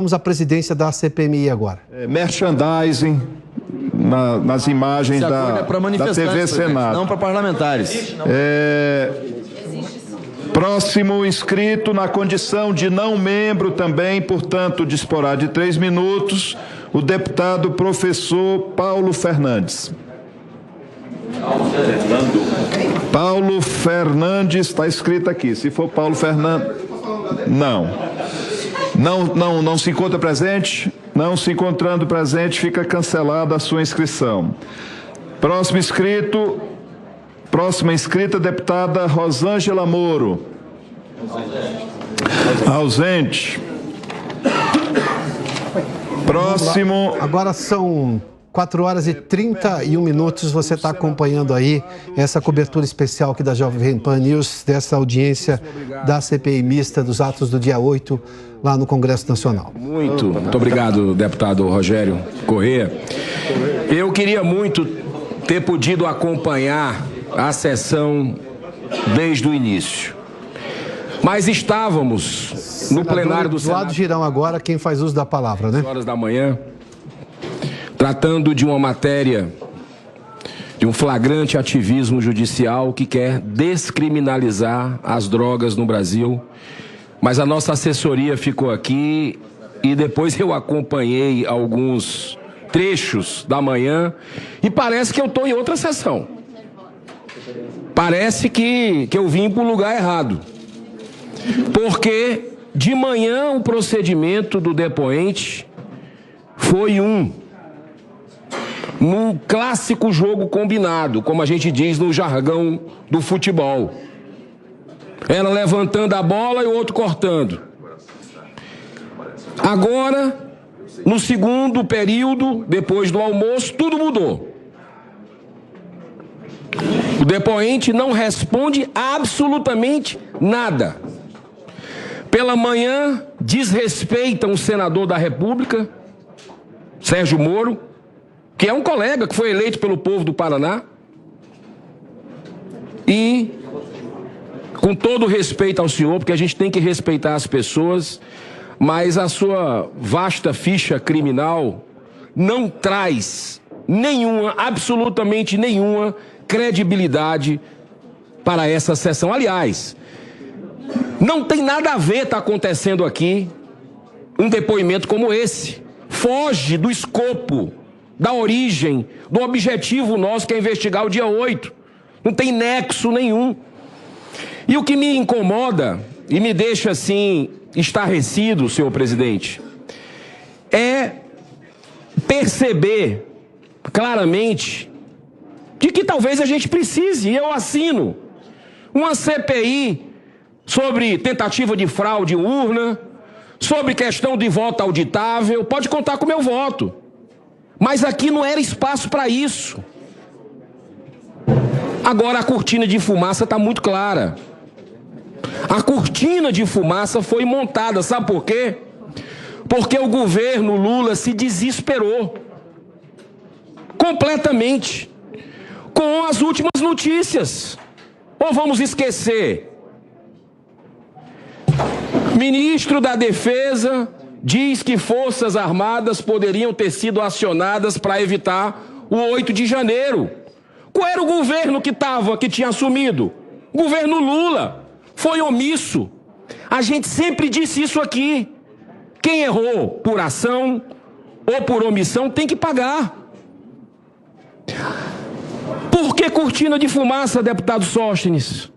Vamos à presidência da CPMI agora. Merchandising nas imagens da TV Senado. Não para parlamentares. Próximo inscrito, na condição de não membro também, portanto, disporá de 3 minutos, o deputado professor Paulo Fernandes. Paulo Fernandes, está escrito aqui. Se for Paulo Fernandes... Não se encontra presente? Não se encontrando presente, fica cancelada a sua inscrição. Próxima inscrita, deputada Rosângela Moro. Ausente. Próximo. Agora são 4 horas e 31 minutos. Você está acompanhando aí essa cobertura especial aqui da Jovem Pan News, dessa audiência da CPI mista dos atos do dia 8, lá no Congresso Nacional. Muito obrigado, deputado Rogério Corrêa. Eu queria muito ter podido acompanhar a sessão desde o início. Mas estávamos no plenário do Senado. Eduardo Girão agora, quem faz uso da palavra, né? horas da manhã, tratando de uma matéria, de um flagrante ativismo judicial que quer descriminalizar as drogas no Brasil. Mas a nossa assessoria ficou aqui e depois eu acompanhei alguns trechos da manhã e parece que eu estou em outra sessão. Parece que eu vim para o lugar errado. Porque de manhã o procedimento do depoente foi num clássico jogo combinado, como a gente diz no jargão do futebol. Ela levantando a bola e o outro cortando. Agora, no segundo período, depois do almoço, tudo mudou. O depoente não responde absolutamente nada. Pela manhã, desrespeita um senador da República, Sérgio Moro, que é um colega que foi eleito pelo povo do Paraná. E, com todo respeito ao senhor, porque a gente tem que respeitar as pessoas, mas a sua vasta ficha criminal não traz nenhuma, absolutamente nenhuma credibilidade para essa sessão. Aliás, não tem nada a ver tá acontecendo aqui um depoimento como esse. Foge do escopo, da origem, do objetivo nosso, que é investigar o dia 8. Não tem nexo nenhum. E o que me incomoda e me deixa assim estarrecido, senhor presidente, é perceber claramente de que talvez a gente precise, e eu assino, uma CPI sobre tentativa de fraude urna, sobre questão de voto auditável. Pode contar com o meu voto. Mas aqui não era espaço para isso. Agora a cortina de fumaça está muito clara. A cortina de fumaça foi montada, sabe por quê? Porque o governo Lula se desesperou completamente com as últimas notícias. Ou vamos esquecer? Ministro da Defesa diz que Forças Armadas poderiam ter sido acionadas para evitar o 8 de janeiro. Qual era o governo que tinha assumido? O governo Lula. Foi omisso. A gente sempre disse isso aqui. Quem errou por ação ou por omissão tem que pagar. Por que cortina de fumaça, deputado Sóstenes?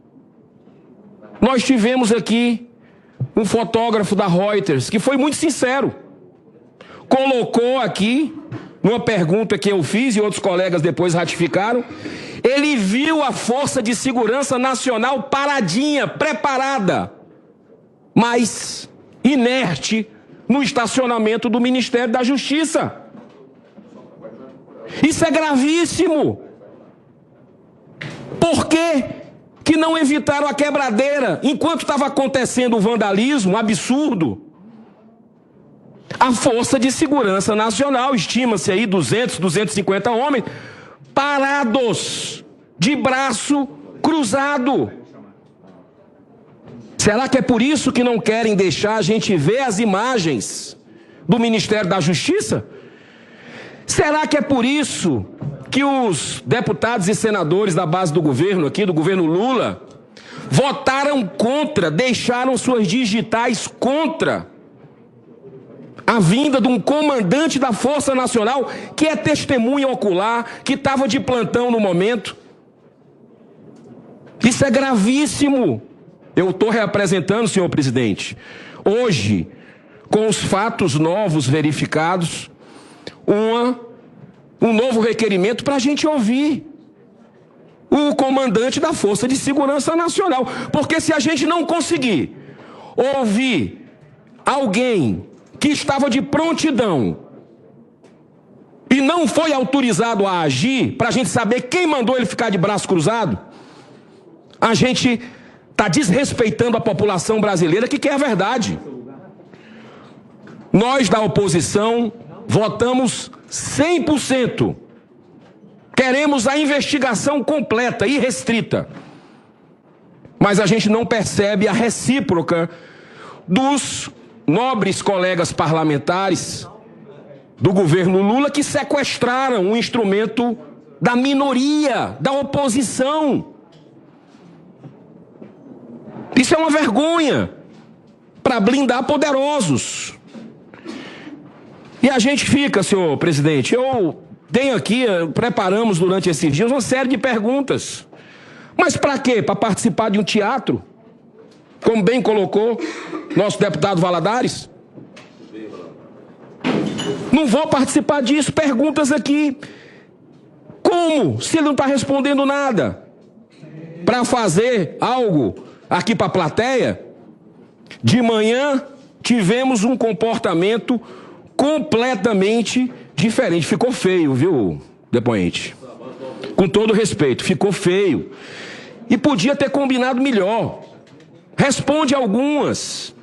Nós tivemos aqui um fotógrafo da Reuters que foi muito sincero. Colocou aqui, numa pergunta que eu fiz e outros colegas depois ratificaram, ele viu a Força de Segurança Nacional paradinha, preparada, mas inerte no estacionamento do Ministério da Justiça. Isso é gravíssimo. Por que não evitaram a quebradeira enquanto estava acontecendo o vandalismo absurdo? A Força de Segurança Nacional, estima-se aí 200, 250 homens, parados, de braço cruzado. Será que é por isso que não querem deixar a gente ver as imagens do Ministério da Justiça? Será que é por isso que os deputados e senadores da base do governo aqui, do governo Lula, votaram contra, deixaram suas digitais contra a vinda de um comandante da Força Nacional que é testemunha ocular, que estava de plantão no momento? Isso é gravíssimo. Eu estou reapresentando, senhor presidente, hoje, com os fatos novos verificados, um novo requerimento para a gente ouvir o comandante da Força de Segurança Nacional. Porque se a gente não conseguir ouvir alguém que estava de prontidão e não foi autorizado a agir, para a gente saber quem mandou ele ficar de braço cruzado, a gente está desrespeitando a população brasileira que quer a verdade. Nós da oposição votamos 100%. Queremos a investigação completa e restrita. Mas a gente não percebe a recíproca dos nobres colegas parlamentares do governo Lula que sequestraram um instrumento da minoria, da oposição. Isso é uma vergonha para blindar poderosos. E a gente fica, senhor presidente, eu tenho aqui, preparamos durante esses dias uma série de perguntas. Mas para quê? Para participar de um teatro? Como bem colocou nosso deputado Valadares? Não vou participar disso. Perguntas aqui. Como? Se ele não está respondendo nada. Para fazer algo aqui para a plateia? De manhã tivemos um comportamento completamente diferente. Ficou feio, viu, depoente? Com todo respeito, ficou feio. E podia ter combinado melhor. Responde algumas.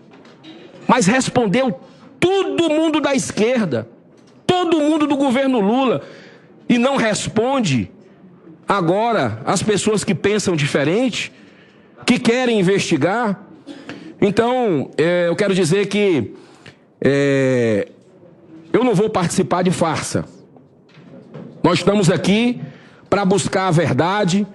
Mas respondeu todo mundo da esquerda, todo mundo do governo Lula. E não responde agora as pessoas que pensam diferente, que querem investigar. Então, eu quero dizer que eu não vou participar de farsa. Nós estamos aqui para buscar a verdade.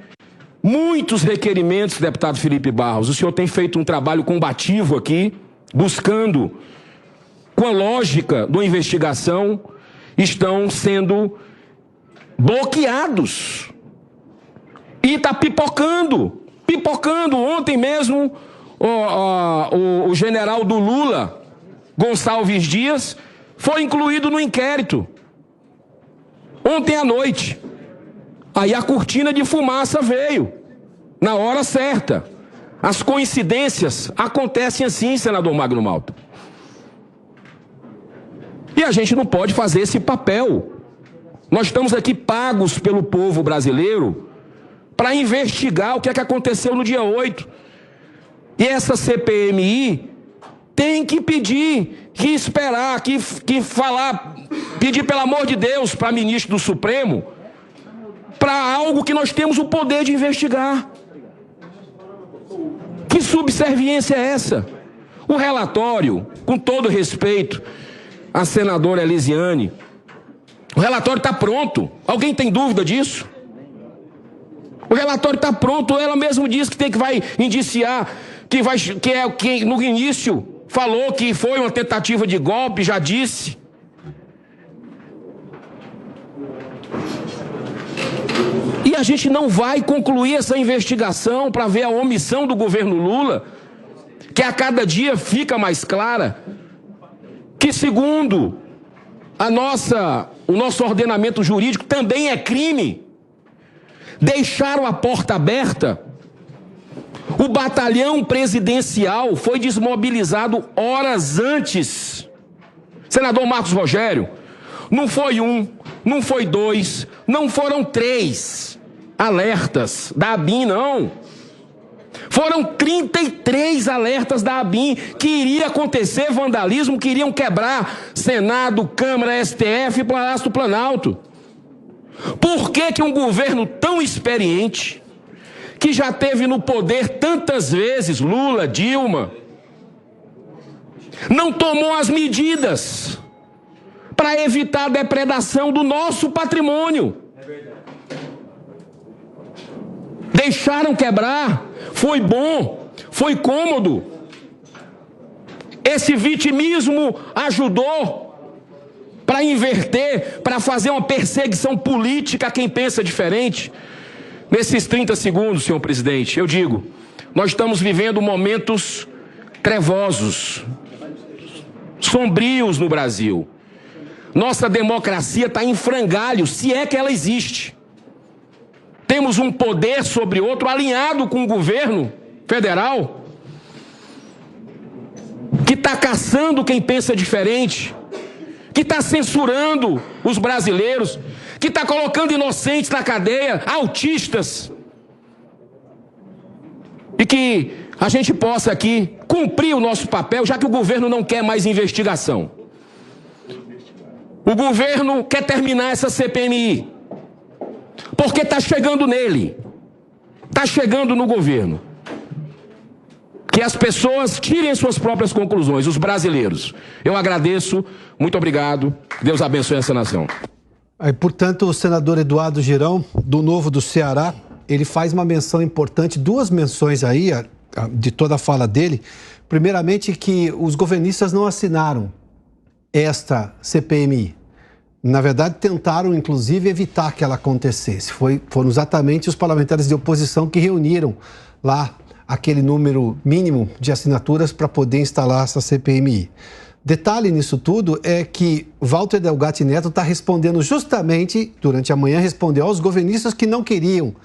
Muitos requerimentos, deputado Felipe Barros. O senhor tem feito um trabalho combativo aqui, buscando, com a lógica da investigação, estão sendo bloqueados. E está pipocando. Ontem mesmo, o general do Lula, Gonçalves Dias, foi incluído no inquérito. Ontem à noite. Aí a cortina de fumaça veio. Na hora certa. As coincidências acontecem assim, senador Magno Malta. E a gente não pode fazer esse papel. Nós estamos aqui pagos pelo povo brasileiro para investigar o que é que aconteceu no dia 8. E essa CPMI tem que pedir, que esperar, que falar, pedir pelo amor de Deus para ministro do Supremo, para algo que nós temos o poder de investigar. Que subserviência é essa? O relatório, com todo respeito à senadora Elisiane, o relatório está pronto. Alguém tem dúvida disso? O relatório está pronto. Ela mesmo disse que vai indiciar, que no início falou que foi uma tentativa de golpe, já disse. E a gente não vai concluir essa investigação para ver a omissão do governo Lula, que a cada dia fica mais clara, que segundo o nosso ordenamento jurídico também é crime. Deixaram a porta aberta. O batalhão presidencial foi desmobilizado horas antes. Senador Marcos Rogério, não foi um, não foi dois, não foram 3 alertas da ABIN, não. Foram 33 alertas da ABIN que iria acontecer vandalismo, que iriam quebrar Senado, Câmara, STF e Palácio do Planalto. Por que um governo tão experiente, que já teve no poder tantas vezes, Lula, Dilma, não tomou as medidas para evitar a depredação do nosso patrimônio. Deixaram quebrar, foi bom, foi cômodo. Esse vitimismo ajudou para inverter, para fazer uma perseguição política a quem pensa diferente. Nesses 30 segundos, senhor presidente, eu digo, nós estamos vivendo momentos trevosos, sombrios no Brasil. Nossa democracia está em frangalhos, se é que ela existe. Temos um poder sobre outro alinhado com o governo federal, que está caçando quem pensa diferente, que está censurando os brasileiros, que está colocando inocentes na cadeia, autistas. E que a gente possa aqui cumprir o nosso papel, já que o governo não quer mais investigação. O governo quer terminar essa CPMI, porque está chegando nele, está chegando no governo. Que as pessoas tirem suas próprias conclusões, os brasileiros. Eu agradeço, muito obrigado, Deus abençoe essa nação. Aí, portanto, o senador Eduardo Girão, do Novo do Ceará, ele faz uma menção importante, duas menções aí, de toda a fala dele. Primeiramente, que os governistas não assinaram esta CPMI. Na verdade, tentaram, inclusive, evitar que ela acontecesse. Foram exatamente os parlamentares de oposição que reuniram lá aquele número mínimo de assinaturas para poder instalar essa CPMI. Detalhe nisso tudo é que Walter Delgatti Neto está respondendo justamente, durante a manhã, respondeu aos governistas que não queriam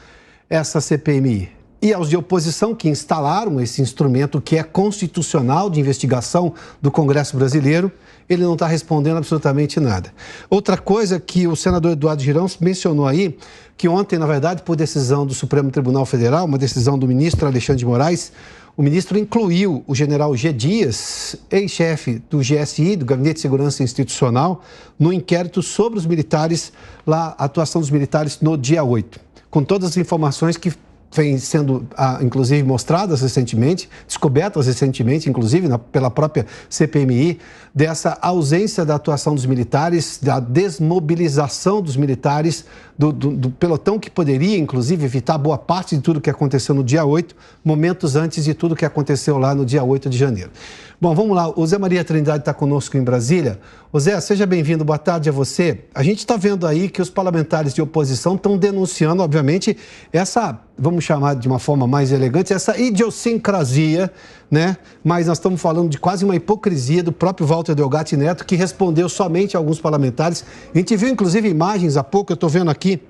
essa CPMI e aos de oposição que instalaram esse instrumento que é constitucional de investigação do Congresso brasileiro. Ele não está respondendo absolutamente nada. Outra coisa que o senador Eduardo Girão mencionou aí, que ontem, na verdade, por decisão do Supremo Tribunal Federal, uma decisão do ministro Alexandre de Moraes, o ministro incluiu o general G. Dias, ex-chefe do GSI, do Gabinete de Segurança Institucional, no inquérito sobre os militares, a atuação dos militares no dia 8, com todas as informações que vêm sendo, inclusive, mostradas recentemente, descobertas recentemente, inclusive, pela própria CPMI, dessa ausência da atuação dos militares, da desmobilização dos militares, do pelotão que poderia, inclusive, evitar boa parte de tudo que aconteceu no dia 8, momentos antes de tudo que aconteceu lá no dia 8 de janeiro. Bom, vamos lá. O Zé Maria Trindade está conosco em Brasília. Ô Zé, seja bem-vindo. Boa tarde a você. A gente está vendo aí que os parlamentares de oposição estão denunciando, obviamente, essa, vamos chamar de uma forma mais elegante, essa idiosincrasia, né? Mas nós estamos falando de quase uma hipocrisia do próprio Walter Delgatti Neto, que respondeu somente a alguns parlamentares. A gente viu, inclusive, imagens há pouco, eu estou vendo aqui,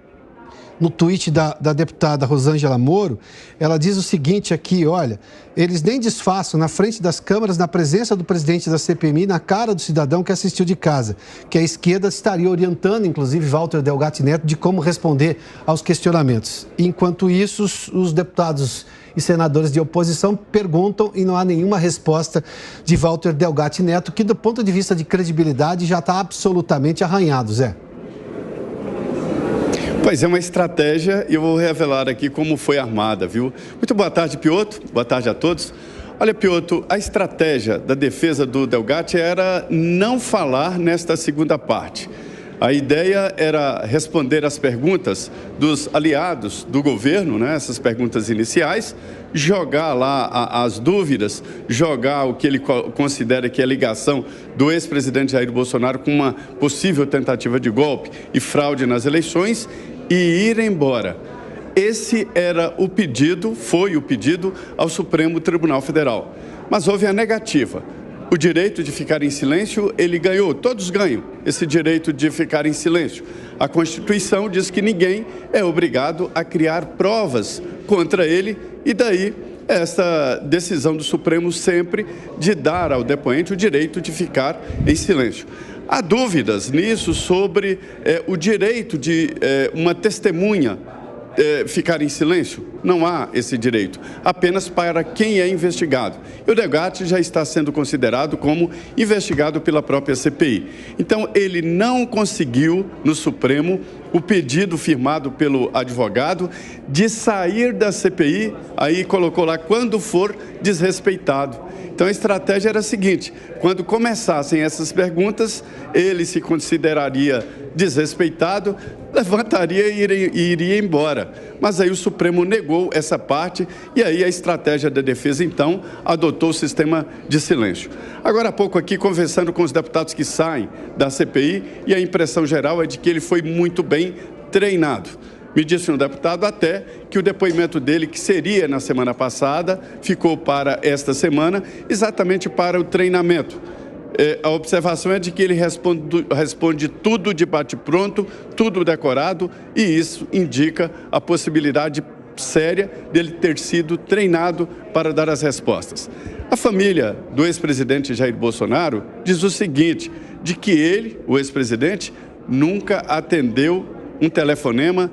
no tweet da deputada Rosângela Moro, ela diz o seguinte aqui, olha, eles nem disfarçam na frente das câmeras, na presença do presidente da CPMI, na cara do cidadão que assistiu de casa, que a esquerda estaria orientando, inclusive, Walter Delgatti Neto, de como responder aos questionamentos. Enquanto isso, os deputados e senadores de oposição perguntam e não há nenhuma resposta de Walter Delgatti Neto, que do ponto de vista de credibilidade já está absolutamente arranhado, Zé. Pois é, uma estratégia, e eu vou revelar aqui como foi armada, viu? Muito boa tarde, Piotr. Boa tarde a todos. Olha, Piotr, a estratégia da defesa do Delgatti era não falar nesta segunda parte. A ideia era responder às perguntas dos aliados do governo, né, essas perguntas iniciais, jogar lá as dúvidas, jogar o que ele considera que é ligação do ex-presidente Jair Bolsonaro com uma possível tentativa de golpe e fraude nas eleições e ir embora. Esse era o pedido, foi o pedido ao Supremo Tribunal Federal. Mas houve a negativa. O direito de ficar em silêncio, ele ganhou, todos ganham esse direito de ficar em silêncio. A Constituição diz que ninguém é obrigado a criar provas contra ele e daí essa decisão do Supremo sempre de dar ao depoente o direito de ficar em silêncio. Há dúvidas nisso sobre o direito de uma testemunha ficar em silêncio? Não há esse direito, apenas para quem é investigado. E o Delgatti já está sendo considerado como investigado pela própria CPI. Então, ele não conseguiu, no Supremo, o pedido firmado pelo advogado de sair da CPI, aí colocou lá quando for desrespeitado. Então a estratégia era a seguinte: quando começassem essas perguntas, ele se consideraria desrespeitado, levantaria e iria embora. Mas aí o Supremo negou essa parte e aí a estratégia da defesa, então, adotou o sistema de silêncio. Agora há pouco aqui, conversando com os deputados que saem da CPI, e a impressão geral é de que ele foi muito bem treinado. Me disse um deputado até que o depoimento dele, que seria na semana passada, ficou para esta semana, exatamente para o treinamento. A observação é de que ele responde tudo de bate-pronto, tudo decorado, e isso indica a possibilidade séria dele ter sido treinado para dar as respostas. A família do ex-presidente Jair Bolsonaro diz o seguinte, de que ele, o ex-presidente, nunca atendeu um telefonema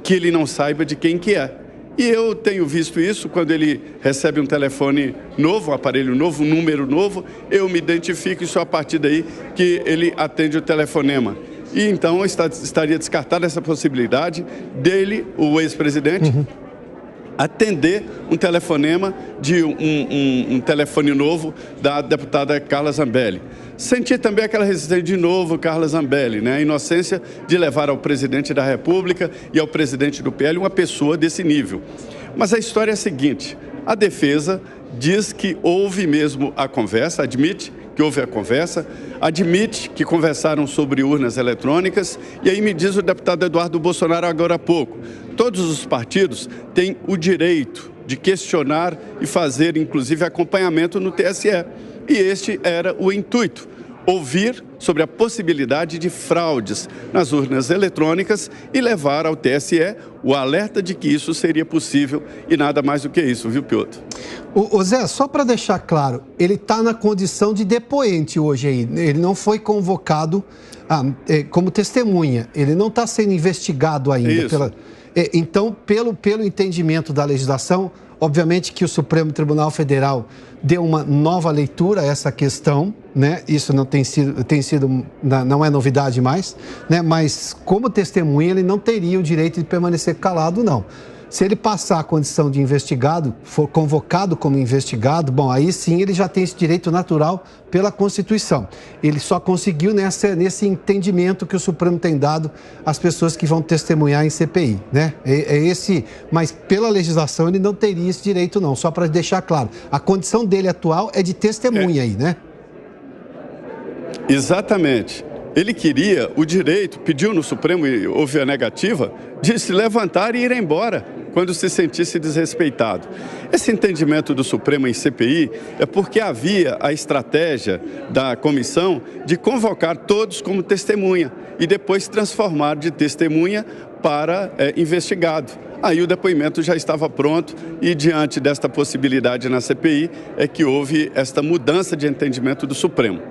que ele não saiba de quem que é. E eu tenho visto isso quando ele recebe um telefone novo, um aparelho novo, um número novo, eu me identifico e só a partir daí que ele atende o telefonema. E então estaria descartada essa possibilidade dele, o ex-presidente, atender um telefonema de um telefone novo da deputada Carla Zambelli. Senti também aquela resistência de novo, Carla Zambelli, né? A inocência de levar ao presidente da República e ao presidente do PL uma pessoa desse nível. Mas a história é a seguinte, a defesa diz que houve mesmo a conversa, admite que houve a conversa, admite que conversaram sobre urnas eletrônicas, e aí me diz o deputado Eduardo Bolsonaro agora há pouco, todos os partidos têm o direito de questionar e fazer, inclusive, acompanhamento no TSE. E este era o intuito, ouvir sobre a possibilidade de fraudes nas urnas eletrônicas e levar ao TSE o alerta de que isso seria possível e nada mais do que isso, viu, Piotr? Ô Zé, só para deixar claro, ele está na condição de depoente hoje aí, ele não foi convocado como testemunha, ele não está sendo investigado ainda. Então, pelo entendimento da legislação, obviamente que o Supremo Tribunal Federal deu uma nova leitura a essa questão, né? Isso não não é novidade mais, né? Mas como testemunha ele não teria o direito de permanecer calado, não. Se ele passar a condição de investigado, for convocado como investigado, bom, aí sim ele já tem esse direito natural pela Constituição. Ele só conseguiu nesse entendimento que o Supremo tem dado às pessoas que vão testemunhar em CPI, né? Mas pela legislação ele não teria esse direito, não, só para deixar claro. A condição dele atual é de testemunha aí, né? Exatamente. Ele queria o direito, pediu no Supremo e houve a negativa, de se levantar e ir embora quando se sentisse desrespeitado. Esse entendimento do Supremo em CPI é porque havia a estratégia da comissão de convocar todos como testemunha e depois transformar de testemunha para investigado. Aí o depoimento já estava pronto e diante desta possibilidade na CPI é que houve esta mudança de entendimento do Supremo.